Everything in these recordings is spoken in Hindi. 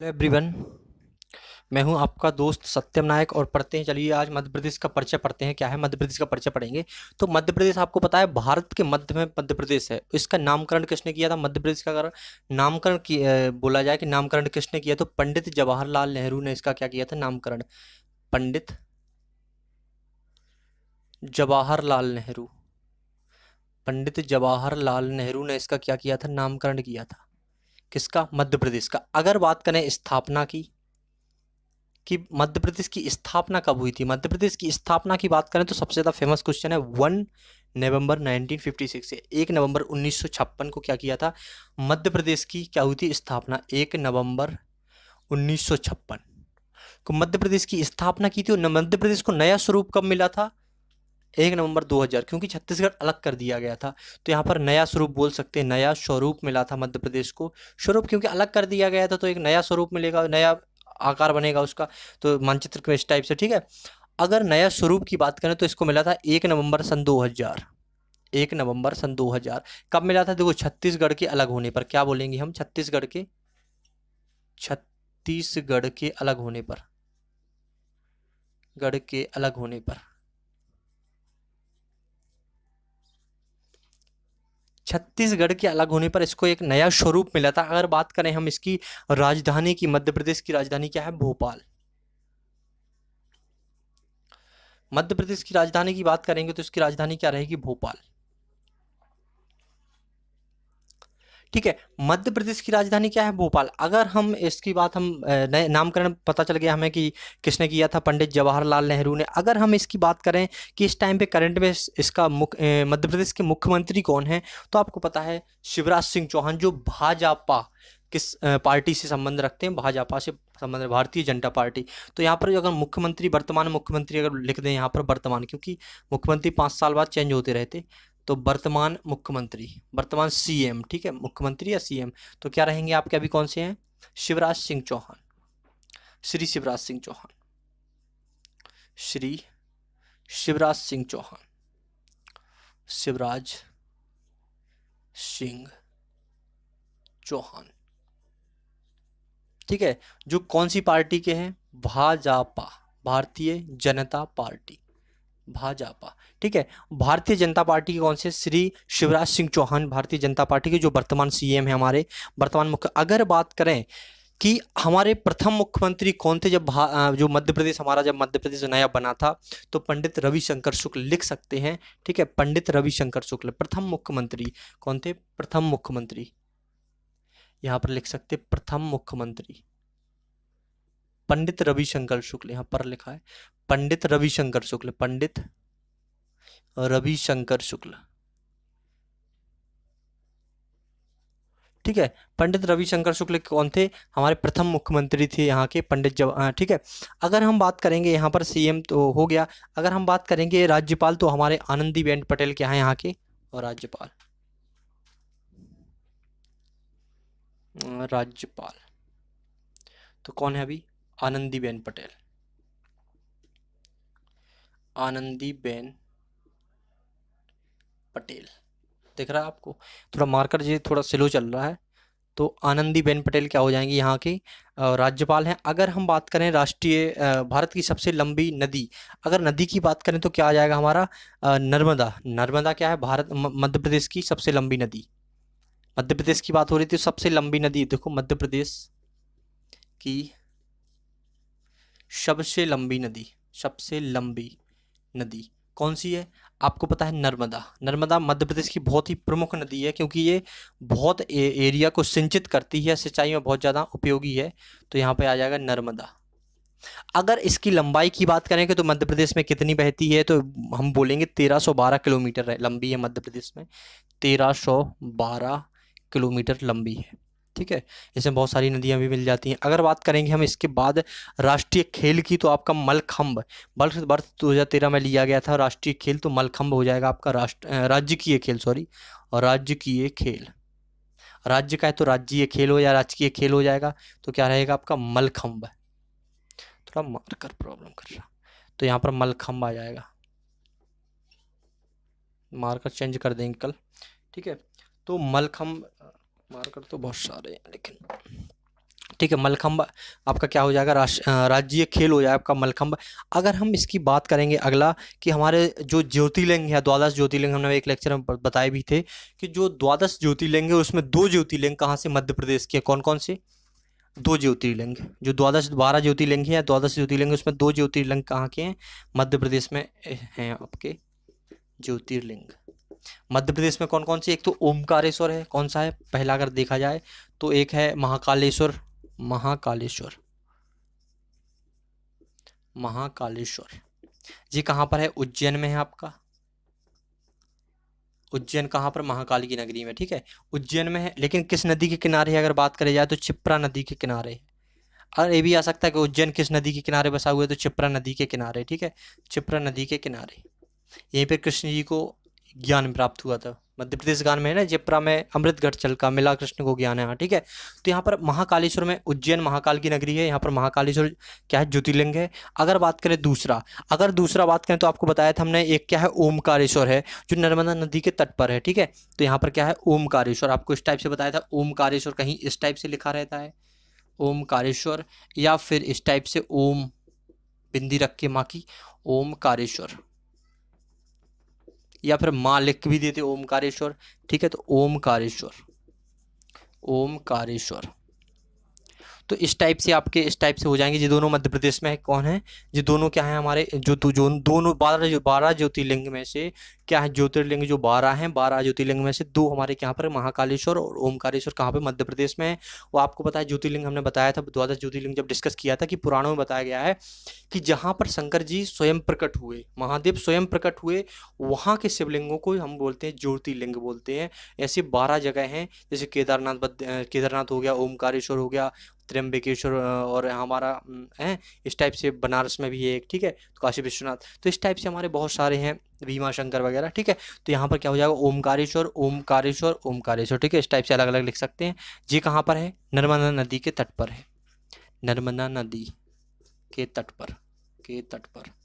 Hello everyone. मैं हूं आपका दोस्त सत्यम नायक और पढ़ते हैं। चलिए आज मध्य प्रदेश का परिचय पढ़ते हैं। क्या है मध्य प्रदेश का परिचय पढ़ेंगे। तो मध्य प्रदेश आपको पता है भारत के मध्य में मध्य प्रदेश है। इसका नामकरण किसने किया था? मध्य प्रदेश का अगर नामकरण की बोला जाए कि नामकरण किसने किया तो पंडित जवाहरलाल नेहरू ने इसका क्या किया था? नामकरण। पंडित जवाहरलाल नेहरू। पंडित जवाहरलाल नेहरू ने इसका क्या किया था? नामकरण किया था। किसका? मध्य प्रदेश का। अगर बात करें स्थापना की कि मध्य प्रदेश की स्थापना कब हुई थी, मध्य प्रदेश की स्थापना की बात करें तो सबसे ज़्यादा फेमस क्वेश्चन है 1 नवंबर 1956 से 1 नवंबर 1956 को क्या किया था? मध्य प्रदेश की क्या हुई थी स्थापना? 1 नवंबर 1956 को मध्य प्रदेश की स्थापना की थी। और मध्य प्रदेश को नया स्वरूप कब मिला था? 1 नवंबर 2000, क्योंकि छत्तीसगढ़ अलग कर दिया गया था। तो यहाँ पर नया स्वरूप बोल सकते हैं, नया स्वरूप मिला था मध्य प्रदेश को। स्वरूप क्योंकि अलग कर दिया गया था तो एक नया स्वरूप मिलेगा, नया आकार बनेगा उसका। तो मानचित्र को इस टाइप से, ठीक है। अगर नया स्वरूप की बात करें तो इसको मिला था 1 नवंबर सन 2000। 1 नवंबर सन 2000 कब मिला था? देखो छत्तीसगढ़ के अलग होने पर। क्या बोलेंगे हम? छत्तीसगढ़ के अलग होने पर। गढ़ के अलग होने पर छत्तीसगढ़ के अलग होने पर इसको एक नया स्वरूप मिला था। अगर बात करें हम इसकी राजधानी की, मध्य प्रदेश की राजधानी क्या है? भोपाल। मध्य प्रदेश की राजधानी की बात करेंगे तो इसकी राजधानी क्या रहेगी? भोपाल। ठीक है, मध्य प्रदेश की राजधानी क्या है? भोपाल। अगर हम इसकी बात हम नए नामकरण पता चल गया हमें कि किसने किया था? पंडित जवाहरलाल नेहरू ने। अगर हम इसकी बात करें कि इस टाइम पे करंट में इसका मध्य प्रदेश के मुख्यमंत्री कौन है, तो आपको पता है शिवराज सिंह चौहान, जो भाजपा किस पार्टी से संबंध रखते हैं? भाजपा से संबंध है, भारतीय जनता पार्टी। तो यहाँ पर अगर मुख्यमंत्री, वर्तमान मुख्यमंत्री अगर लिख दें यहाँ पर वर्तमान, क्योंकि मुख्यमंत्री 5 साल बाद चेंज होते रहते, तो वर्तमान मुख्यमंत्री, वर्तमान सीएम, ठीक है, मुख्यमंत्री या सीएम, तो क्या रहेंगे आपके? अभी कौन से हैं? शिवराज सिंह चौहान। श्री शिवराज सिंह चौहान। श्री शिवराज सिंह चौहान। शिवराज सिंह चौहान, ठीक है। जो कौन सी पार्टी के हैं? भाजपा, भारतीय जनता पार्टी, भाजपा, ठीक है। भारतीय जनता पार्टी के कौन से? श्री शिवराज सिंह चौहान, भारतीय जनता पार्टी के जो वर्तमान सीएम है हमारे, वर्तमान मुख्य। अगर बात करें कि हमारे प्रथम मुख्यमंत्री कौन थे जब जो मध्य प्रदेश हमारा, जब मध्य प्रदेश नया बना था, तो पंडित रविशंकर शुक्ल लिख सकते हैं, ठीक है। पंडित रविशंकर शुक्ल प्रथम मुख्यमंत्री कौन थे? प्रथम मुख्यमंत्री यहां पर लिख सकते, प्रथम मुख्यमंत्री पंडित रविशंकर शुक्ल, यहां पर लिखा है पंडित रविशंकर शुक्ल, पंडित रविशंकर शुक्ल, ठीक है। पंडित रविशंकर शुक्ल कौन थे? हमारे प्रथम मुख्यमंत्री थे यहाँ के, ठीक है। अगर हम बात करेंगे यहाँ पर सीएम तो हो गया। अगर हम बात करेंगे राज्यपाल तो हमारे आनंदीबेन पटेल क्या है यहाँ के? और राज्यपाल, राज्यपाल तो कौन है अभी? आनंदीबेन पटेल, आनंदीबेन पटेल। दिख रहा है आपको? थोड़ा मार्कर जी थोड़ा स्लो चल रहा है। तो आनंदीबेन पटेल क्या हो जाएंगी यहाँ की? राज्यपाल हैं। अगर हम बात करें राष्ट्रीय भारत की सबसे लंबी नदी, अगर नदी की बात करें तो क्या आ जाएगा हमारा? नर्मदा। नर्मदा क्या है? मध्य प्रदेश की सबसे लंबी नदी। मध्य प्रदेश की बात हो रही थी, सबसे लंबी नदी देखो, मध्य प्रदेश की सबसे लंबी नदी, सबसे लंबी नदी कौन सी है? आपको पता है नर्मदा। नर्मदा मध्य प्रदेश की बहुत ही प्रमुख नदी है, क्योंकि ये बहुत एरिया को सिंचित करती है, सिंचाई में बहुत ज़्यादा उपयोगी है। तो यहाँ पे आ जाएगा नर्मदा। अगर इसकी लंबाई की बात करेंगे तो मध्य प्रदेश में कितनी बहती है, तो हम बोलेंगे 1312 किलोमीटर लंबी है मध्य प्रदेश में। 1312 किलोमीटर लंबी है, ठीक है। इसमें बहुत सारी नदियां भी मिल जाती हैं। अगर बात करेंगे हम इसके बाद राष्ट्रीय खेल की, तो आपका मलखंभ, वर्ष वर्ष 2013 में लिया गया था राष्ट्रीय खेल, तो मलखंभ हो जाएगा आपका राजकीय खेल, सॉरी, और राजकीय खेल। राज्य का है तो राज्य खेल हो या राजकीय खेल हो जाएगा, तो क्या रहेगा आपका? मलखंभ। थोड़ा मार्कर प्रॉब्लम कर रहा, तो यहाँ पर मलखंभ आ जाएगा। मार्कर चेंज कर देंगे कल, ठीक है। तो मलखंभ, मार्कर तो बहुत सारे हैं लेकिन ठीक है। मलखंभ आपका क्या हो जाएगा, राज्य खेल हो जाएगा आपका मलखंभ। अगर हम इसकी बात करेंगे अगला कि हमारे जो ज्योतिर्लिंग है, द्वादश ज्योतिर्लिंग, हमने एक लेक्चर में बताए भी थे कि जो द्वादश ज्योतिर्लिंग है उसमें 2 ज्योतिर्लिंग कहाँ से, मध्य प्रदेश के। कौन कौन से? 2 ज्योतिर्लिंग। जो द्वादश 12 ज्योतिर्लिंग है या द्वादश ज्योतिर्लिंग है उसमें 2 ज्योतिर्लिंग कहाँ के हैं, मध्य प्रदेश में हैं आपके ज्योतिर्लिंग। मध्य प्रदेश में कौन कौन सी? एक तो ओमकारेश्वर है, कौन सा है पहला अगर देखा जाए तो, एक है महाकालेश्वर। महाकालेश्वर, महाकालेश्वर जी कहाँ पर है? उज्जैन में है आपका। उज्जैन कहाँ पर? महाकाल की नगरी में, ठीक है, उज्जैन में है। लेकिन किस नदी के किनारे है अगर बात करी जाए तो क्षिप्रा नदी के किनारे है। और ये भी आ सकता है कि उज्जैन किस नदी के किनारे बसा हुआ है, तो क्षिप्रा नदी के किनारे, ठीक है, क्षिप्रा नदी के किनारे। यहीं पे कृष्ण जी को ज्ञान प्राप्त हुआ था। मध्य प्रदेश गान में है ना, जिप्रा में अमृत घट छलका, मिला कृष्ण को ज्ञान है, हाँ ठीक है। तो यहाँ पर महाकालेश्वर में, उज्जैन महाकाल की नगरी है, यहाँ पर महाकालेश्वर क्या है, ज्योतिर्लिंग है। अगर बात करें दूसरा, अगर दूसरा बात करें तो आपको बताया था हमने, एक क्या है, ओमकारेश्वर है जो नर्मदा नदी के तट पर है, ठीक है। तो यहाँ पर क्या है, ओमकारेश्वर, आपको इस टाइप से बताया था। ओमकारेश्वर कहीं इस टाइप से लिखा रहता है, ओमकारेश्वर, या फिर इस टाइप से ओम बिंदी रख के माँ की, ओमकारेश्वर, या फिर माँ लिख भी देते ओमकारेश्वर, ठीक है। तो ओमकारेश्वर, ओमकारेश्वर, तो इस टाइप से आपके इस टाइप से हो जाएंगे। ये दोनों मध्य प्रदेश में है। कौन है? ये दोनों क्या है हमारे, जो दोनों 12 ज्योतिर्लिंग में से क्या है, ज्योतिर्लिंग जो 12 हैं, 12 ज्योतिर्लिंग में से 2 हमारे यहाँ पर महाकालेश्वर और ओमकारेश्वर कहाँ पे, मध्य प्रदेश में है। वो आपको पता है ज्योतिर्लिंग हमने बताया था, द्वादश ज्योतिर्लिंग जब डिस्कस किया था कि पुराणों में बताया गया है कि जहाँ पर शंकर जी स्वयं प्रकट हुए, महादेव स्वयं प्रकट हुए, वहाँ के शिवलिंगों को हम बोलते हैं ज्योतिर्लिंग बोलते हैं। ऐसी 12 जगह हैं, जैसे केदारनाथ हो गया, ओमकारेश्वर हो गया, त्र्यंबकेश्वर, और हमारा है इस टाइप से बनारस में भी है एक, ठीक है, तो काशी विश्वनाथ। तो इस टाइप से हमारे बहुत सारे हैं, भीमा शंकर वगैरह, ठीक है। तो यहाँ पर क्या हो जाएगा, ओमकारेश्वर, ओमकारेश्वर, ओमकारेश्वर, ठीक है, इस टाइप से अलग अलग लिख सकते हैं। जी कहाँ पर है? नर्मदा नदी के तट पर है, नर्मदा नदी के तट पर, के तट पर।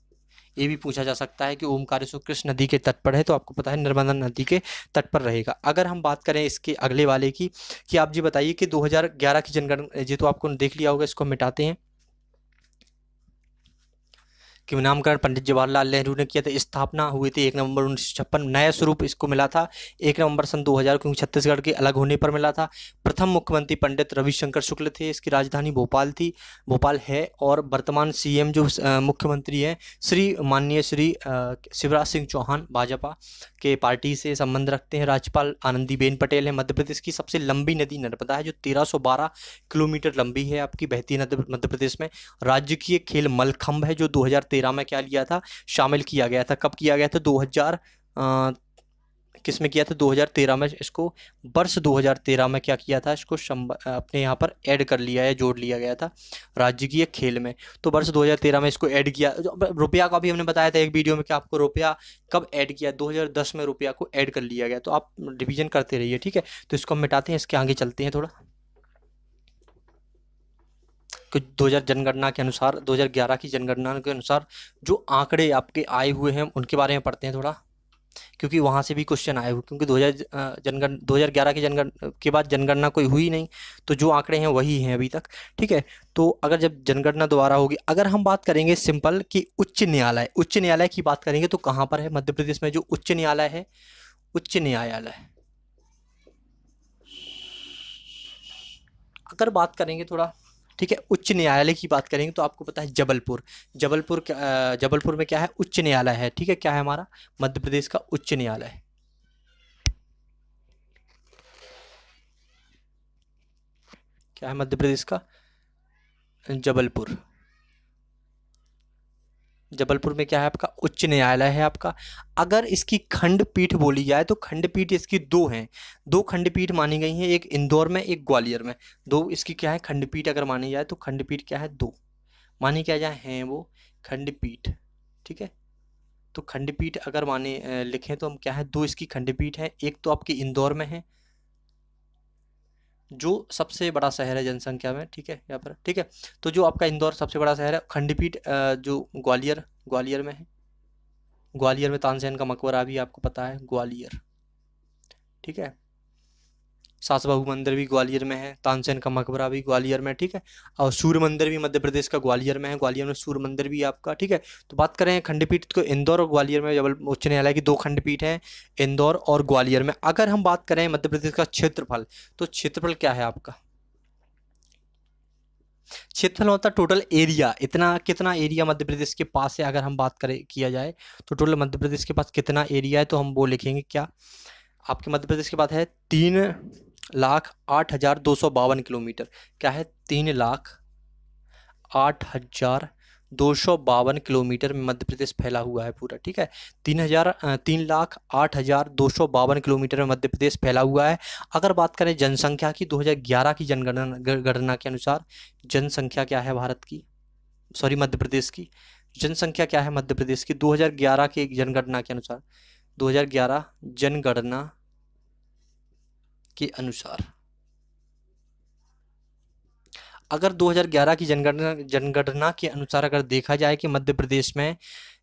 ये भी पूछा जा सकता है कि ओमकारेश्वर किस नदी के तट पर है, तो आपको पता है नर्मदा नदी के तट पर रहेगा। अगर हम बात करें इसके अगले वाले की, कि आप जी बताइए कि 2011 की जनगणना, ये तो आपको देख लिया होगा, इसको मिटाते हैं, कि नामकरण पंडित जवाहरलाल नेहरू ने किया था। स्थापना हुई थी 1 नवंबर 1956, नया स्वरूप इसको मिला था 1 नवंबर सन 2000, क्योंकि छत्तीसगढ़ के अलग होने पर मिला था। प्रथम मुख्यमंत्री पंडित रविशंकर शुक्ल थे, इसकी राजधानी भोपाल थी, भोपाल है। और वर्तमान सीएम जो मुख्यमंत्री हैं, माननीय श्री शिवराज सिंह चौहान, भाजपा के पार्टी से संबंध रखते हैं। राज्यपाल आनंदीबेन पटेल है। मध्य प्रदेश की सबसे लंबी नदी नर्मदा है, जो 1312 किलोमीटर लंबी है, आपकी बहती नदी मध्य प्रदेश में। राज्य की एक खेल मलखंभ है, जो 2013 में क्या लिया था, शामिल किया गया था। कब किया गया था? 2000 किस में किया था? 2013 में। इसको वर्ष 2013 में क्या किया था, इसको अपने यहाँ पर ऐड कर लिया है, जोड़ लिया गया था राज्य की एक खेल में। तो वर्ष 2013 में इसको ऐड किया। रुपया का भी हमने बताया था एक वीडियो में कि आपको रुपया कब ऐड किया, 2010 में रुपया को ऐड कर लिया गया। तो आप रिवीजन करते रहिए, ठीक है। तो इसको हम मिटाते हैं, इसके आगे चलते हैं थोड़ा। कुछ 2000 जनगणना के अनुसार, 2011 की जनगणना के अनुसार जो आंकड़े आपके आए हुए हैं उनके बारे में पढ़ते हैं थोड़ा, क्योंकि वहाँ से भी क्वेश्चन आए हुए, क्योंकि 2011 की जनगणना के बाद जनगणना कोई हुई नहीं, तो जो आंकड़े हैं वही हैं अभी तक, ठीक है। तो अगर जब जनगणना दोबारा होगी, अगर हम बात करेंगे सिंपल कि उच्च न्यायालय, उच्च न्यायालय की बात करेंगे तो कहाँ पर है मध्य प्रदेश में जो उच्च न्यायालय है? उच्च न्यायालय, अगर बात करेंगे थोड़ा, ठीक है, उच्च न्यायालय की बात करेंगे तो आपको पता है जबलपुर, जबलपुर में क्या है, उच्च न्यायालय है, ठीक है। क्या है हमारा मध्य प्रदेश का उच्च न्यायालय? क्या है मध्य प्रदेश का? जबलपुर। जबलपुर में क्या है आपका? उच्च न्यायालय है आपका। अगर इसकी खंडपीठ बोली जाए तो खंडपीठ इसकी 2 हैं, 2 खंडपीठ मानी गई हैं, एक इंदौर में, एक ग्वालियर में। 2 इसकी क्या है खंडपीठ, अगर मानी जाए तो खंडपीठ क्या है, 2 मानी क्या जाए हैं वो खंडपीठ, ठीक है। तो खंडपीठ अगर माने लिखें तो हम क्या है, 2 इसकी खंडपीठ है। एक तो आपकी इंदौर में है, जो सबसे बड़ा शहर है जनसंख्या में, ठीक है, यहाँ पर, ठीक है। तो जो आपका इंदौर सबसे बड़ा शहर है। खंडपीठ जो ग्वालियर में है, ग्वालियर में तानसेन का मकबरा भी आपको पता है, ग्वालियर, ठीक है। सासबाहू मंदिर भी ग्वालियर में है, तानसेन का मकबरा भी ग्वालियर में, ठीक है। और सूर्य मंदिर भी मध्य प्रदेश का ग्वालियर में है, ग्वालियर में सूर्य मंदिर भी है आपका, ठीक है। तो बात करें खंडपीठ तो इंदौर और ग्वालियर में जबल उच्च न्यायालय की 2 खंडपीठ हैं, इंदौर और ग्वालियर में। अगर हम बात करें मध्य प्रदेश का क्षेत्रफल, तो क्षेत्रफल क्या है आपका? क्षेत्रफल होता है टोटल एरिया, इतना कितना एरिया मध्य प्रदेश के पास है। अगर हम बात करें किया जाए तो टोटल मध्य प्रदेश के पास कितना एरिया है, तो हम वो लिखेंगे क्या, आपके मध्य प्रदेश के पास है 3,08,252 किलोमीटर। क्या है? 3,08,252 किलोमीटर में मध्य प्रदेश फैला हुआ है पूरा, ठीक है। 3,08,252 किलोमीटर में मध्य प्रदेश फैला हुआ है। अगर बात करें जनसंख्या की, 2011 की जनगणना के अनुसार जनसंख्या क्या है भारत की, सॉरी मध्य प्रदेश की जनसंख्या क्या है मध्य प्रदेश की 2011 की जनगणना के अनुसार, 2011 जनगणना के अनुसार, अगर 2011 की जनगणना के अनुसार अगर देखा जाए कि मध्य प्रदेश में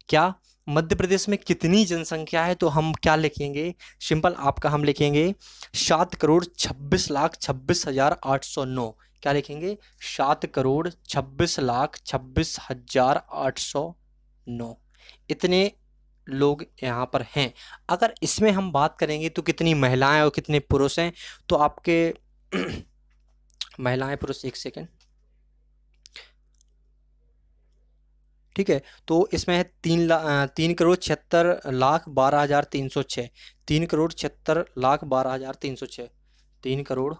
क्या, मध्य प्रदेश में कितनी जनसंख्या है, तो हम क्या लिखेंगे, सिंपल आपका हम लिखेंगे 7,26,26,809। क्या लिखेंगे? 7,26,26,809 इतने लोग यहाँ पर हैं। अगर इसमें हम बात करेंगे तो कितनी महिलाएं और कितने पुरुष हैं, तो आपके महिलाएं पुरुष, एक सेकेंड, ठीक है। तो इसमें है 3,76,12,306, 3,76,12,306, 3 करोड़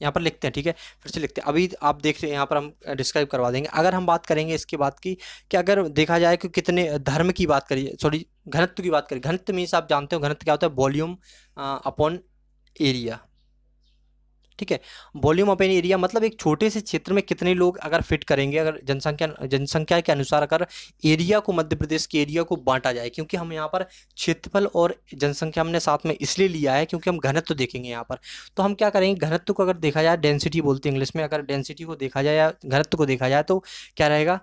यहाँ पर लिखते हैं, ठीक है। फिर से लिखते हैं, अभी आप देख रहे हैं यहाँ पर हम डिस्क्राइब करवा देंगे। अगर हम बात करेंगे इसके बाद की कि अगर देखा जाए कि कितने धर्म की बात करिए, सॉरी घनत्व की बात करिए, घनत्व मीन्स आप जानते हो घनत्व क्या होता है, वॉल्यूम अपॉन एरिया, ठीक है। वॉल्यूम अपॉन एरिया मतलब एक छोटे से क्षेत्र में कितने लोग अगर फिट करेंगे, अगर जनसंख्या के अनुसार अगर एरिया को, मध्य प्रदेश के एरिया को बांटा जाए, क्योंकि हम यहाँ पर क्षेत्रफल और जनसंख्या हमने साथ में इसलिए लिया है क्योंकि हम घनत्व देखेंगे यहाँ पर। तो हम क्या करेंगे, घनत्व को अगर देखा जाए, डेंसिटी बोलते हैं इंग्लिश में, अगर डेंसिटी को देखा जाए या घनत्व को देखा जाए तो क्या रहेगा,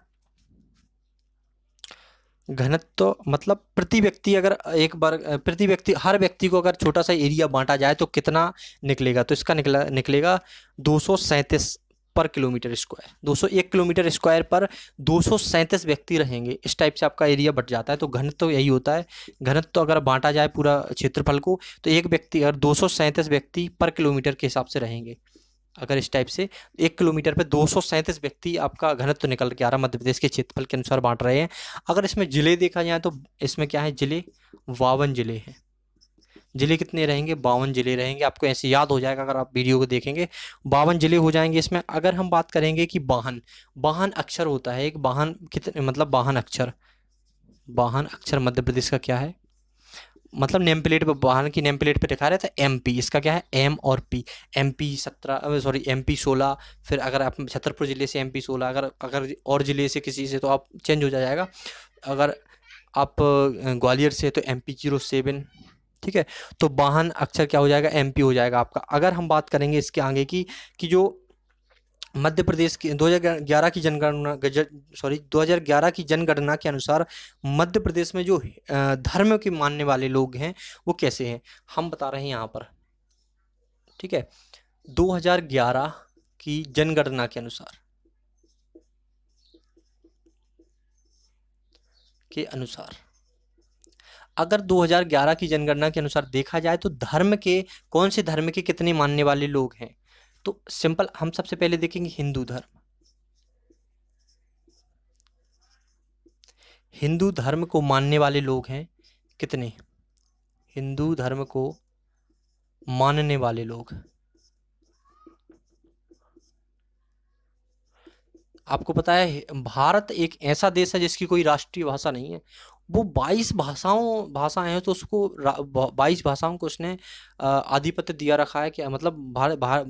घनत्व मतलब प्रति व्यक्ति, अगर एक बार प्रति व्यक्ति, हर व्यक्ति को अगर छोटा सा एरिया बांटा जाए तो कितना निकलेगा, तो इसका निकलेगा 237 पर किलोमीटर स्क्वायर, 201 किलोमीटर स्क्वायर पर 237 व्यक्ति रहेंगे। इस टाइप से आपका एरिया बढ़ जाता है। तो घनत्व तो यही होता है, घनत्व तो अगर बांटा जाए पूरा क्षेत्रफल को, तो एक व्यक्ति अगर 237 व्यक्ति पर किलोमीटर के हिसाब से रहेंगे, अगर इस टाइप से 1 किलोमीटर पे 237 व्यक्ति आपका घनत्व निकल के आ रहा, मध्य प्रदेश के क्षेत्रफल के अनुसार बांट रहे हैं। अगर इसमें जिले देखा जाए तो इसमें क्या है, जिले 52 जिले हैं। जिले कितने रहेंगे, 52 जिले रहेंगे। आपको ऐसे याद हो जाएगा अगर आप वीडियो को देखेंगे, 52 जिले हो जाएंगे इसमें। अगर हम बात करेंगे कि वाहन, वाहन अक्षर होता है एक, वाहन कितने, मतलब वाहन अक्षर, वाहन अक्षर मध्य प्रदेश का क्या है, मतलब नेम प्लेट पर, वाहन की नेम प्लेट पे दिखा रहे थे MP, इसका क्या है M और P, MP 17, सॉरी MP 16। फिर अगर आप छतरपुर जिले से MP 16, अगर और जिले से किसी से तो आप चेंज हो जाएगा। अगर आप ग्वालियर से तो MP 07, ठीक है। तो वाहन अक्षर क्या हो जाएगा, MP हो जाएगा आपका। अगर हम बात करेंगे इसके आगे की कि जो मध्य प्रदेश की 2011 की जनगणना, 2011 की जनगणना के अनुसार मध्य प्रदेश में जो धर्म के मानने वाले लोग हैं वो कैसे हैं, हम बता रहे हैं यहाँ पर, ठीक है। 2011 की जनगणना के अनुसार अगर 2011 की जनगणना के अनुसार देखा जाए तो धर्म के, कौन से धर्म के कितने मानने वाले लोग हैं, तो सिंपल हम सबसे पहले देखेंगे हिंदू धर्म। हिंदू धर्म को मानने वाले लोग हैं कितने, हिंदू धर्म को मानने वाले लोग, आपको पता है भारत एक ऐसा देश है जिसकी कोई राष्ट्रीय भाषा नहीं है। वो 22 भाषाएं हैं, तो उसको 22 भाषाओं को उसने आधिपत्य दिया रखा है, क्या मतलब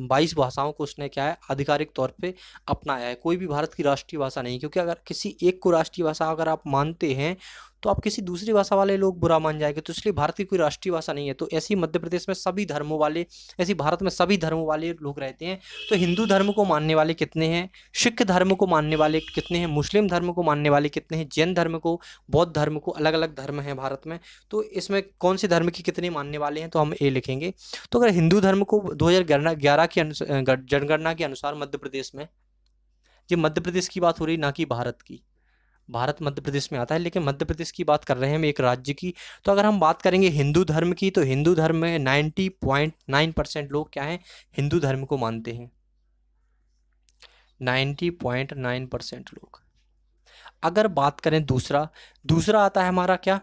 22 भाषाओं को उसने क्या है, आधिकारिक तौर पे अपनाया है। कोई भी भारत की राष्ट्रीय भाषा नहीं, क्योंकि अगर किसी एक को राष्ट्रीय भाषा अगर आप मानते हैं तो आप किसी दूसरी भाषा वाले लोग बुरा मान जाएंगे। तो इसलिए भारत की कोई राष्ट्रीय भाषा नहीं है। तो ऐसी मध्य प्रदेश में सभी धर्मों वाले, ऐसी भारत में सभी धर्मों वाले लोग रहते हैं। तो हिंदू धर्म को मानने वाले कितने हैं, सिख धर्म को मानने वाले कितने हैं, मुस्लिम धर्म को मानने वाले कितने हैं, जैन धर्म को, बौद्ध धर्म को, अलग अलग धर्म हैं भारत में। तो इसमें कौन से धर्म की कितने मानने वाले हैं, तो हम ए लिखेंगे। तो अगर हिंदू धर्म को 2011 की जनगणना के अनुसार मध्य प्रदेश में, ये मध्य प्रदेश की बात हो रही ना कि भारत की, भारत मध्य प्रदेश में आता है, लेकिन मध्य प्रदेश की बात कर रहे हैं हम एक राज्य की। तो अगर हम बात करेंगे हिंदू धर्म की, तो हिंदू धर्म में 90.9% लोग क्या हैं, हिंदू धर्म को मानते हैं। 90.9% लोग। अगर बात करें दूसरा आता है हमारा क्या,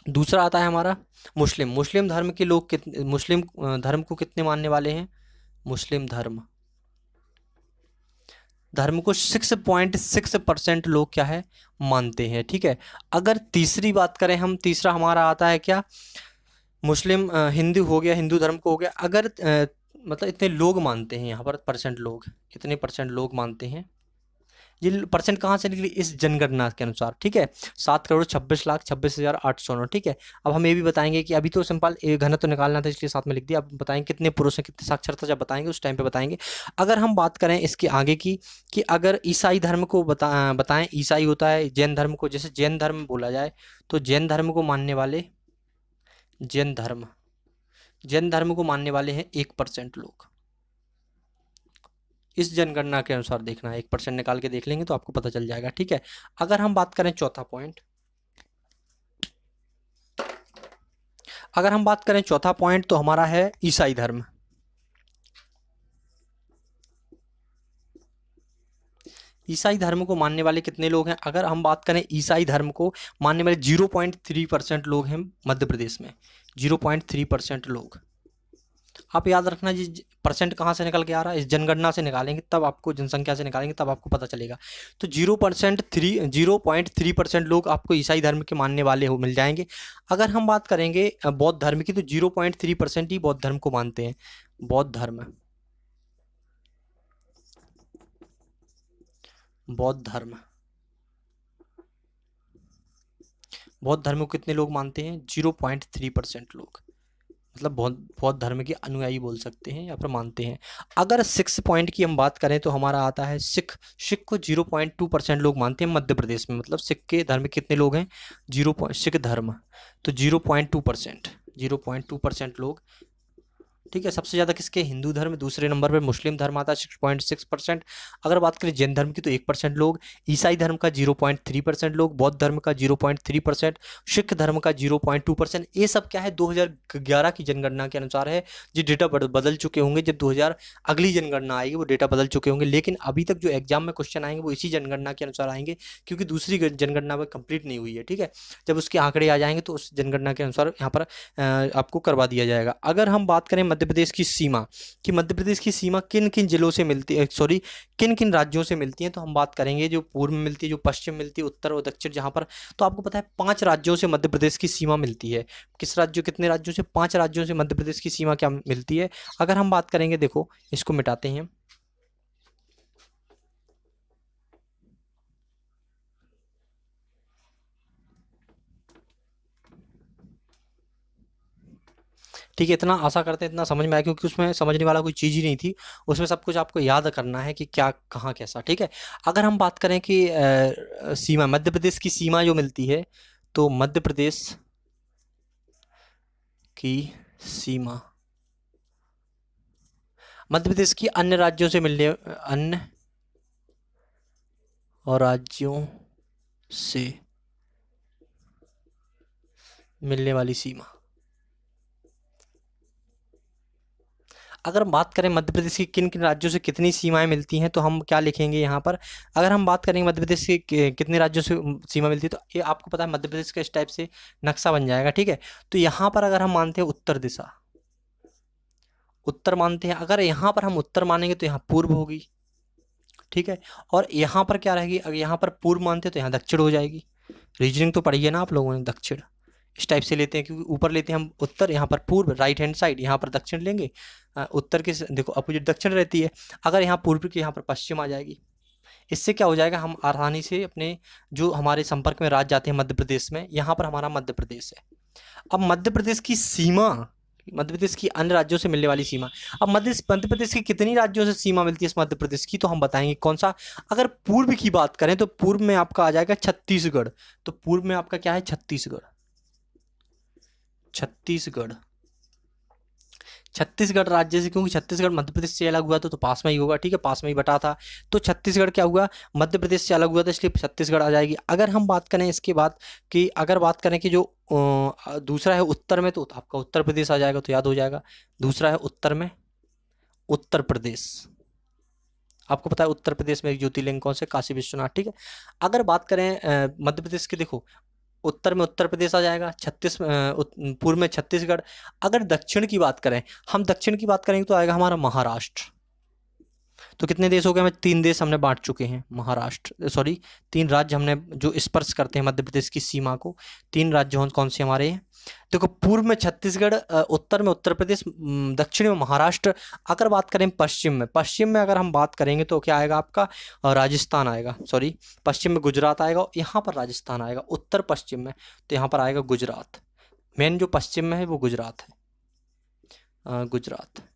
दूसरा आता है हमारा मुस्लिम धर्म के लोग मुस्लिम धर्म को कितने मानने वाले हैं, मुस्लिम धर्म को 6.6% लोग क्या है, मानते हैं। ठीक है। अगर तीसरी बात करें हम, तीसरा हमारा आता है क्या, मुस्लिम हिंदू हो गया, हिंदू धर्म को हो गया। अगर मतलब इतने लोग मानते हैं, यहाँ पर परसेंट लोग, इतने परसेंट लोग मानते हैं। ये परसेंट कहाँ से निकली, इस जनगणना के अनुसार। ठीक है। 7,26,26,809। ठीक है। अब हम ये भी बताएंगे कि अभी तो सिंपल घनत्व निकालना था, इसलिए साथ में लिख दिया। अब बताएंगे कितने पुरुष हैं, कितने साक्षरता, जब बताएंगे उस टाइम पे बताएंगे। अगर हम बात करें इसके आगे की, कि अगर ईसाई धर्म को बताएं, ईसाई होता है जैन धर्म को, जैसे जैन धर्म बोला जाए, तो जैन धर्म को मानने वाले, जैन धर्म को मानने वाले हैं 1% लोग। इस जनगणना के अनुसार देखना है, 1% निकाल के देख लेंगे तो आपको पता चल जाएगा। ठीक है। अगर हम बात करें चौथा पॉइंट, तो हमारा है ईसाई धर्म। ईसाई धर्म को मानने वाले कितने लोग हैं, अगर हम बात करें ईसाई धर्म को मानने वाले 0.3% लोग हैं मध्य प्रदेश में। 0.3% लोग। आप याद रखना जी, परसेंट कहाँ से निकल के आ रहा है, इस जनगणना से निकालेंगे, तब आपको जनसंख्या से निकालेंगे तब आपको पता चलेगा। तो 0.3% लोग आपको ईसाई धर्म के मानने वाले हो मिल जाएंगे। अगर हम बात करेंगे बौद्ध धर्म की, तो 0.3% ही बौद्ध धर्म को मानते हैं। बौद्ध धर्म को कितने लोग मानते हैं, 0.3% लोग। मतलब बौद्ध धर्म के अनुयायी बोल सकते हैं या फिर मानते हैं। अगर 6 पॉइंट की हम बात करें, तो हमारा आता है सिख को 0.2% लोग मानते हैं मध्य प्रदेश में। मतलब सिख के धर्म कितने लोग हैं, सिख धर्म, तो 0.2% लोग। ठीक है। सबसे ज़्यादा किसके, हिंदू धर्म, दूसरे नंबर पर मुस्लिम धर्म आता है 6.6%। अगर बात करें जैन धर्म की, तो 1% लोग, ईसाई धर्म का 0.3% लोग, बौद्ध धर्म का 0.3%, सिख धर्म का 0.2%। ये सब क्या है, 2011 की जनगणना के अनुसार है। ये डेटा बदल चुके होंगे, जब 2000 अगली जनगणना आएगी वो डेटा बदल चुके होंगे, लेकिन अभी तक जो एग्जाम में क्वेश्चन आएंगे वो इसी जनगणना के अनुसार आएंगे, क्योंकि दूसरी जनगणना में कंप्लीट नहीं हुई है। ठीक है। जब उसके आंकड़े आ जाएंगे तो उस जनगणना के अनुसार यहाँ पर आपको करवा दिया जाएगा। अगर हम बात करें मध्य प्रदेश की सीमा, कि मध्य प्रदेश की सीमा किन किन जिलों से मिलती है, सॉरी किन किन राज्यों से मिलती है, तो हम बात करेंगे जो पूर्व में मिलती है, जो पश्चिम मिलती है, उत्तर और दक्षिण। जहां पर तो आपको पता है 5 राज्यों से मध्य प्रदेश की सीमा मिलती है। कितने राज्यों से, 5 राज्यों से मध्य प्रदेश की सीमा क्या मिलती है। अगर हम बात करेंगे, देखो इसको मिटाते हैं, ठीक है। इतना आशा करते हैं इतना समझ में आया, क्योंकि उसमें समझने वाला कोई चीज़ ही नहीं थी। उसमें सब कुछ आपको याद करना है कि क्या कहाँ कैसा। ठीक है। अगर हम बात करें कि सीमा, मध्य प्रदेश की सीमा जो मिलती है, तो मध्य प्रदेश की सीमा मध्य प्रदेश की अन्य राज्यों से मिलने वाली सीमा। अगर हम बात करें मध्य प्रदेश की किन किन राज्यों से कितनी सीमाएं मिलती हैं, तो हम क्या लिखेंगे यहाँ पर। अगर हम बात करेंगे मध्य प्रदेश के कितने राज्यों से सीमा मिलती है, तो ये आपको पता है मध्य प्रदेश का इस टाइप से नक्शा बन जाएगा। ठीक है। तो यहाँ पर अगर हम मानते हैं उत्तर दिशा, उत्तर मानते हैं, अगर यहाँ पर हम उत्तर मानेंगे तो यहाँ पूर्व होगी। ठीक है। और यहाँ पर क्या रहेगी, अगर यहाँ पर पूर्व मानते हैं तो यहाँ दक्षिण हो जाएगी। रीजनिंग तो पढ़ी है ना आप लोगों ने, दक्षिण इस टाइप से लेते हैं, क्योंकि ऊपर लेते हैं हम उत्तर, यहाँ पर पूर्व, राइट हैंड साइड, यहाँ पर दक्षिण लेंगे। उत्तर के देखो अपोजिट दक्षिण रहती है। अगर यहाँ पूर्व की, यहाँ पर पश्चिम आ जाएगी। इससे क्या हो जाएगा, हम आसानी से अपने जो हमारे संपर्क में राज्य आते हैं मध्य प्रदेश में, यहाँ पर हमारा मध्य प्रदेश है। अब मध्य प्रदेश की सीमा, मध्य प्रदेश की अन्य राज्यों से मिलने वाली सीमा, अब मध्य प्रदेश की कितनी राज्यों से सीमा मिलती है इस मध्य प्रदेश की, तो हम बताएंगे कौन सा। अगर पूर्व की बात करें तो पूर्व में आपका आ जाएगा छत्तीसगढ़। तो पूर्व में आपका क्या है, छत्तीसगढ़। छत्तीसगढ़, छत्तीसगढ़ राज्य से, क्योंकि छत्तीसगढ़ मध्य प्रदेश से अलग हुआ था तो पास में ही होगा, ठीक है, पास में ही बटा था। तो छत्तीसगढ़ क्या हुआ, मध्य प्रदेश से अलग हुआ था, इसलिए छत्तीसगढ़ आ जाएगी। अगर हम बात करें इसके बाद कि अगर बात करें कि जो दूसरा है उत्तर में, तो आपका उत्तर प्रदेश आ जाएगा, तो याद हो जाएगा। दूसरा है उत्तर में, उत्तर प्रदेश। आपको पता है उत्तर प्रदेश में एक ज्योतिर्लिंग कौन से, काशी विश्वनाथ, ठीक है। अगर बात करें मध्य प्रदेश की, देखो उत्तर में उत्तर प्रदेश आ जाएगा, पूर्व में छत्तीसगढ़। अगर दक्षिण की बात करें, हम दक्षिण की बात करेंगे तो आएगा हमारा महाराष्ट्र। तो कितने देश हो गए, हमें 3 देश हमने बांट चुके हैं, महाराष्ट्र, सॉरी 3 राज्य हमने जो स्पर्श करते हैं मध्य प्रदेश की सीमा को, 3 राज्य कौन से हमारे हैं। देखो पूर्व में छत्तीसगढ़, उत्तर में उत्तर प्रदेश, दक्षिण में महाराष्ट्र। अगर बात करें पश्चिम में अगर हम बात करेंगे तो क्या आएगा आपका, राजस्थान आएगा, सॉरी पश्चिम में गुजरात आएगा, यहाँ पर राजस्थान आएगा। उत्तर पश्चिम में तो यहाँ पर आएगा गुजरात। मेन जो पश्चिम में है वो गुजरात है, गुजरात।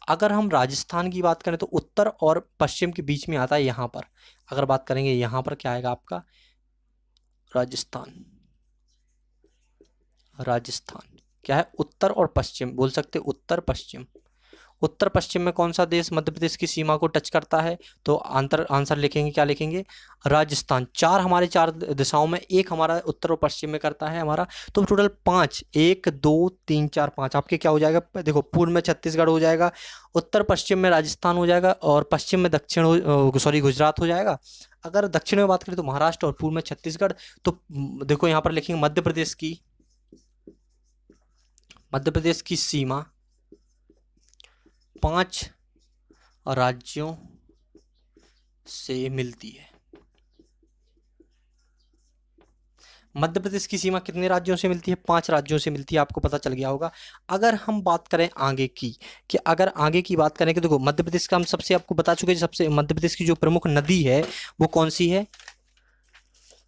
अगर हम राजस्थान की बात करें तो उत्तर और पश्चिम के बीच में आता है यहाँ पर। अगर बात करेंगे यहाँ पर क्या आएगा आपका, राजस्थान। राजस्थान क्या है, उत्तर और पश्चिम बोल सकते, उत्तर पश्चिम। उत्तर पश्चिम में कौन सा देश मध्य प्रदेश की सीमा को टच करता है, तो आंसर लिखेंगे, क्या लिखेंगे, राजस्थान। 4 हमारे 4 दिशाओं में, एक हमारा उत्तर और पश्चिम में करता है हमारा, तो टोटल 5, 1 2 3 4 5 आपके क्या हो जाएगा, देखो पूर्व में छत्तीसगढ़ हो जाएगा, उत्तर पश्चिम में राजस्थान हो जाएगा, और पश्चिम में गुजरात हो जाएगा। अगर दक्षिण में बात करें तो महाराष्ट्र, और पूर्व में छत्तीसगढ़। तो देखो यहाँ पर लिखेंगे मध्य प्रदेश की सीमा 5 राज्यों से मिलती है। मध्य प्रदेश की सीमा कितने राज्यों से मिलती है, 5 राज्यों से मिलती है, आपको पता चल गया होगा। अगर हम बात करें आगे की, कि अगर आगे की बात करें कि देखो मध्य प्रदेश का हम सबसे आपको बता चुके हैं, सबसे मध्य प्रदेश की जो प्रमुख नदी है वो कौन सी है।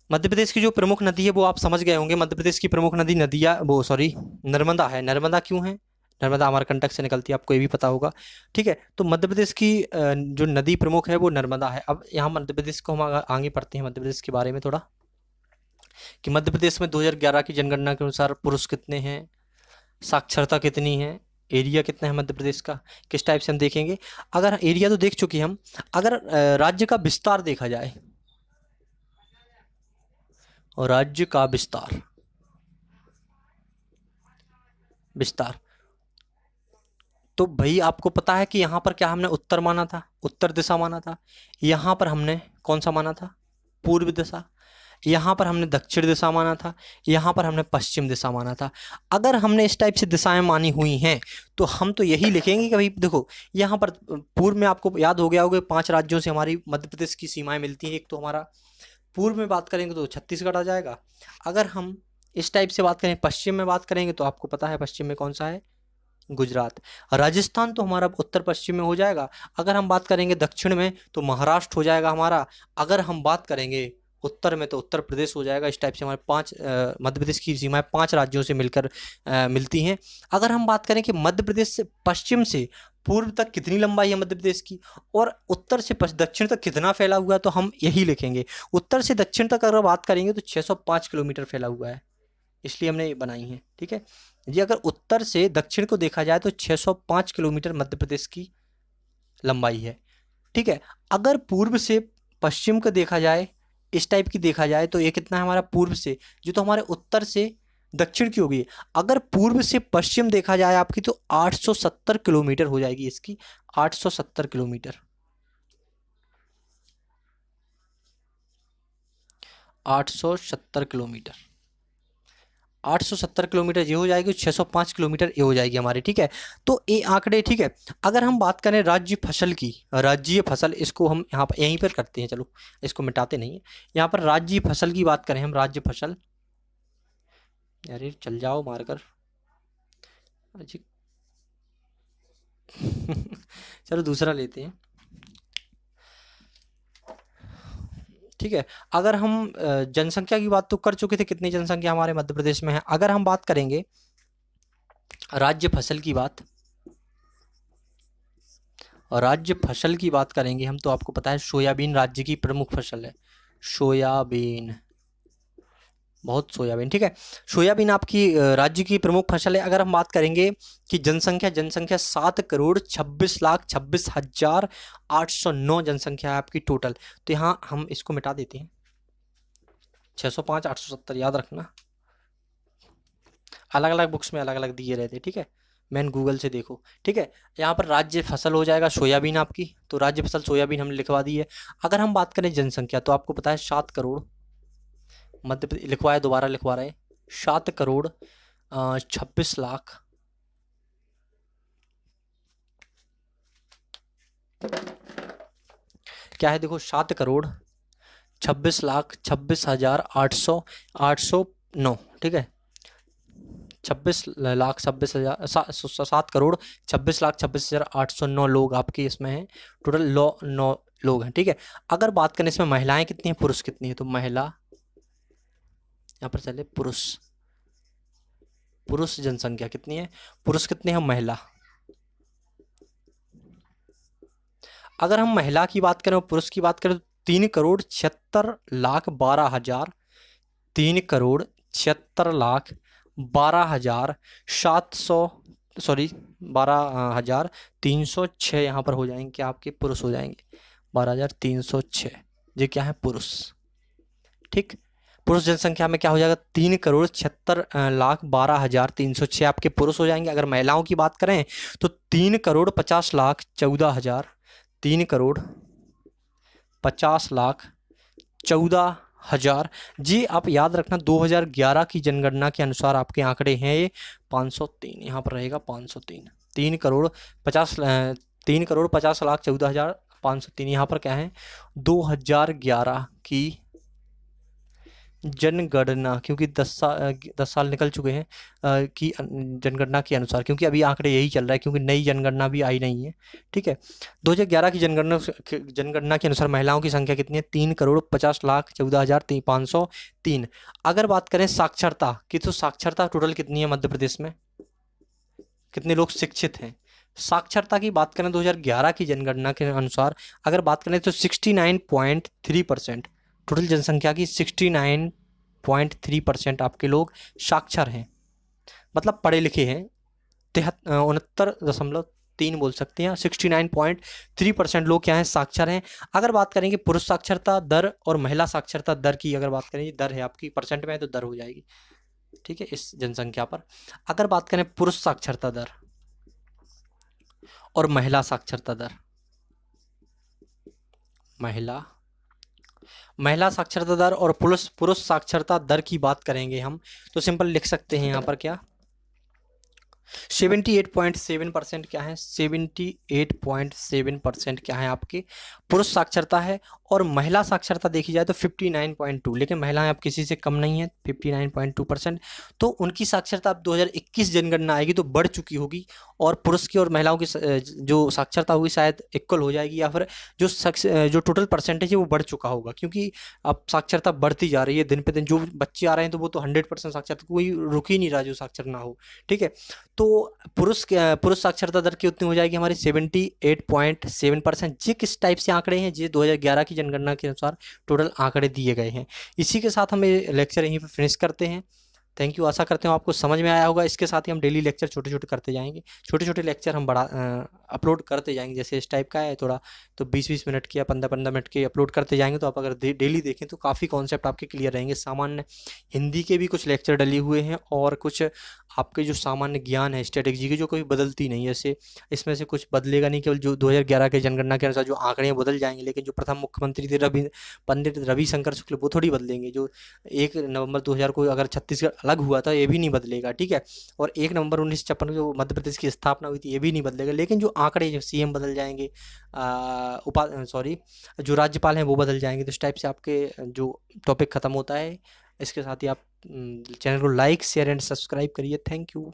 मध्य प्रदेश की जो प्रमुख नदी है वो आप समझ गए होंगे, मध्य प्रदेश की प्रमुख नर्मदा है। नर्मदा क्यों है, नर्मदा अमरकंटक से निकलती है, आपको ये भी पता होगा, ठीक है। तो मध्य प्रदेश की जो नदी प्रमुख है वो नर्मदा है। अब यहाँ मध्य प्रदेश को हम आगे पढ़ते हैं, मध्य प्रदेश के बारे में थोड़ा, कि मध्य प्रदेश में 2011 की जनगणना के अनुसार पुरुष कितने हैं, साक्षरता कितनी है, एरिया कितना है मध्य प्रदेश का, किस टाइप से हम देखेंगे। अगर एरिया तो देख चुके हम, अगर राज्य का विस्तार देखा जाए, और राज्य का विस्तार, तो भाई आपको पता है कि यहाँ पर क्या हमने उत्तर माना था, उत्तर दिशा माना था। यहाँ पर हमने कौन सा माना था, पूर्व दिशा। यहाँ पर हमने दक्षिण दिशा माना था, यहाँ पर हमने पश्चिम दिशा माना था। अगर हमने इस टाइप से दिशाएं मानी हुई हैं तो हम तो यही लिखेंगे कि भाई देखो यहाँ पर पूर्व में आपको याद हो गया होगा 5 राज्यों से हमारी मध्य प्रदेश की सीमाएं मिलती हैं। एक तो हमारा पूर्व में बात करेंगे तो छत्तीसगढ़ आ जाएगा। अगर हम इस टाइप से बात करें, पश्चिम में बात करेंगे तो आपको पता है पश्चिम में कौन सा है, गुजरात। राजस्थान तो हमारा उत्तर पश्चिम में हो जाएगा। अगर हम बात करेंगे दक्षिण में तो महाराष्ट्र हो जाएगा हमारा। अगर हम बात करेंगे उत्तर में तो उत्तर प्रदेश हो जाएगा। इस टाइप से हमारे 5 मध्य प्रदेश की सीमाएं 5 राज्यों से मिलकर मिलती हैं। अगर हम बात करें कि मध्य प्रदेश से पश्चिम से पूर्व तक कितनी लंबाई है मध्य प्रदेश की, और उत्तर से दक्षिण तक कितना फैला हुआ है, तो हम यही लिखेंगे। उत्तर से दक्षिण तक अगर बात करेंगे तो 605 किलोमीटर फैला हुआ है, इसलिए हमने ये बनाई है, ठीक है जी। अगर उत्तर से दक्षिण को देखा जाए तो 605 किलोमीटर मध्य प्रदेश की लंबाई है, ठीक है। अगर पूर्व से पश्चिम को देखा जाए, इस टाइप की देखा जाए, तो ये कितना है हमारा पूर्व से, जो तो हमारे उत्तर से दक्षिण की होगी। अगर पूर्व से पश्चिम देखा जाए आपकी तो 870 किलोमीटर हो जाएगी इसकी, 870 किलोमीटर, 870 किलोमीटर, 870 किलोमीटर ये हो जाएगी, 605 किलोमीटर ये हो जाएगी हमारी, ठीक है। तो ये आंकड़े, ठीक है। अगर हम बात करें राज्य फसल की, राज्य फसल, इसको हम यहाँ पर यहीं पर करते हैं, चलो इसको मिटाते नहीं है। यहाँ पर राज्य फसल की बात करें हम, राज्य फसल, अरे चल जाओ मारकर अच्छा चलो दूसरा लेते हैं। ठीक है। अगर हम जनसंख्या की बात तो कर चुके थे, कितनी जनसंख्या हमारे मध्य प्रदेश में है। अगर हम बात करेंगे राज्य फसल की बात, और राज्य फसल की बात करेंगे हम, तो आपको पता है सोयाबीन राज्य की प्रमुख फसल है। सोयाबीन, बहुत सोयाबीन, ठीक है। सोयाबीन आपकी राज्य की प्रमुख फसल है। अगर हम बात करेंगे कि जनसंख्या 7,26,26,809 जनसंख्या है आपकी टोटल। तो यहाँ हम इसको मिटा देते हैं, 605 870 याद रखना, अलग अलग बुक्स में अलग अलग दिए रहते, ठीक है। मैन गूगल से देखो, ठीक है। यहाँ पर राज्य फसल हो जाएगा सोयाबीन आपकी, तो राज्य फसल सोयाबीन हमने लिखवा दी है। अगर हम बात करें जनसंख्या, तो आपको पता है 7 करोड़, मध्य प्रदेश लिखवाए, दोबारा लिखवा रहे हैं, 7 करोड़ 26 लाख क्या है, देखो 7 करोड़ 26,26,809, ठीक है। 7 करोड़ 26,26,809 लोग आपके इसमें हैं, टोटल 9 लोग हैं, ठीक है। अगर बात करें इसमें महिलाएं कितनी हैं, पुरुष कितनी है, तो महिला यहाँ पर चले, पुरुष जनसंख्या कितनी है, पुरुष कितने हैं, महिला। अगर हम महिला की बात करें और पुरुष की बात करें, तो 3,76,12,000, 3,76,12,700, सॉरी 12,306 यहाँ पर हो जाएंगे, क्या आपके पुरुष हो जाएंगे, 12,306, ये क्या है, पुरुष, ठीक। पुरुष जनसंख्या में क्या हो जाएगा, 3,76,12,306 आपके पुरुष हो जाएंगे। अगर महिलाओं की बात करें तो 3,50,14,000, 3,50,14,000 जी। आप याद रखना 2011 की जनगणना के अनुसार आपके आंकड़े हैं ये 503, यहाँ पर रहेगा 503, 3,50,14,503, यहाँ पर क्या है 2011 की जनगणना, क्योंकि 10 साल निकल चुके हैं की जनगणना के अनुसार, क्योंकि अभी आंकड़े यही चल रहा है, क्योंकि नई जनगणना भी आई नहीं है, ठीक है। 2011 की जनगणना के अनुसार महिलाओं की संख्या कितनी है, 3,50,14,503। अगर बात करें साक्षरता की, तो साक्षरता टोटल कितनी है मध्य प्रदेश में, कितने लोग शिक्षित हैं। साक्षरता की बात करें 2011 की जनगणना के अनुसार, अगर बात करें तो 69.3%, टोटल जनसंख्या की 69.3% आपके लोग साक्षर हैं, मतलब पढ़े लिखे हैं। 69.3 बोल सकते हैं, 69.3% लोग क्या हैं, साक्षर हैं। अगर बात करेंगे पुरुष साक्षरता दर और महिला साक्षरता दर की, अगर बात करें, दर है आपकी परसेंट में है तो दर हो जाएगी, ठीक है, इस जनसंख्या पर। अगर बात करें पुरुष साक्षरता दर और महिला साक्षरता दर, महिला साक्षरता दर और पुरुष साक्षरता दर की बात करेंगे हम, तो सिंपल लिख सकते हैं यहाँ पर क्या, 78.7% क्या है, 78.7% क्या है आपकी पुरुष साक्षरता है। और महिला साक्षरता देखी जाए तो 59.2, लेकिन महिलाएं अब किसी से कम नहीं है, 59.2%। तो उनकी साक्षरता अब 2021 जनगणना आएगी तो बढ़ चुकी होगी, और पुरुष की और महिलाओं की जो साक्षरता होगी शायद इक्वल हो जाएगी, या फिर जो टोटल परसेंटेज है वो बढ़ चुका होगा, क्योंकि अब साक्षरता बढ़ती जा रही है दिन पे दिन। जो बच्चे आ रहे हैं तो वो तो 100% साक्षरता, कोई रुक ही नहीं रहा जो साक्षर ना हो, ठीक है। तो पुरुष साक्षरता दर कितनी हो जाएगी हमारी, 78.7%। ये किस टाइप से आंकड़े हैं, ये 2011 की जनगणना के अनुसार टोटल आंकड़े दिए गए हैं। इसी के साथ हम ये लेक्चर यहीं पर फिनिश करते हैं। थैंक यू, आशा करते हो आपको समझ में आया होगा। इसके साथ ही हम डेली लेक्चर छोटे छोटे करते जाएंगे, छोटे छोटे लेक्चर हम अपलोड करते जाएंगे। जैसे इस टाइप का है थोड़ा, तो 20-20 मिनट के या 15-15 मिनट के अपलोड करते जाएंगे। तो आप अगर डेली देखें तो काफ़ी कॉन्सेप्ट आपके क्लियर रहेंगे। सामान्य हिंदी के भी कुछ लेक्चर डले हुए हैं, और कुछ आपके जो सामान्य ज्ञान है स्ट्रेटेजी की, जो कभी बदलती नहीं है, ऐसे इसमें से कुछ बदलेगा नहीं। केवल जो 2011 के जनगणना के अनुसार जो आंकड़े हैं बदल जाएंगे, लेकिन जो प्रथम मुख्यमंत्री थे पंडित रविशंकर शुक्ल, वो थोड़ी बदलेंगे। जो 1 नवंबर 2000 को अगर छत्तीसगढ़ अलग हुआ था, ये भी नहीं बदलेगा, ठीक है। और 1 नवंबर 1956 को जो मध्य प्रदेश की स्थापना हुई थी, ये भी नहीं बदलेगा। लेकिन जो आंकड़े, जो सीएम बदल जाएंगे, जो राज्यपाल हैं वो बदल जाएंगे। तो इस टाइप से आपके जो टॉपिक ख़त्म होता है। इसके साथ ही आप चैनल को लाइक, शेयर एंड सब्सक्राइब करिए। Thank you.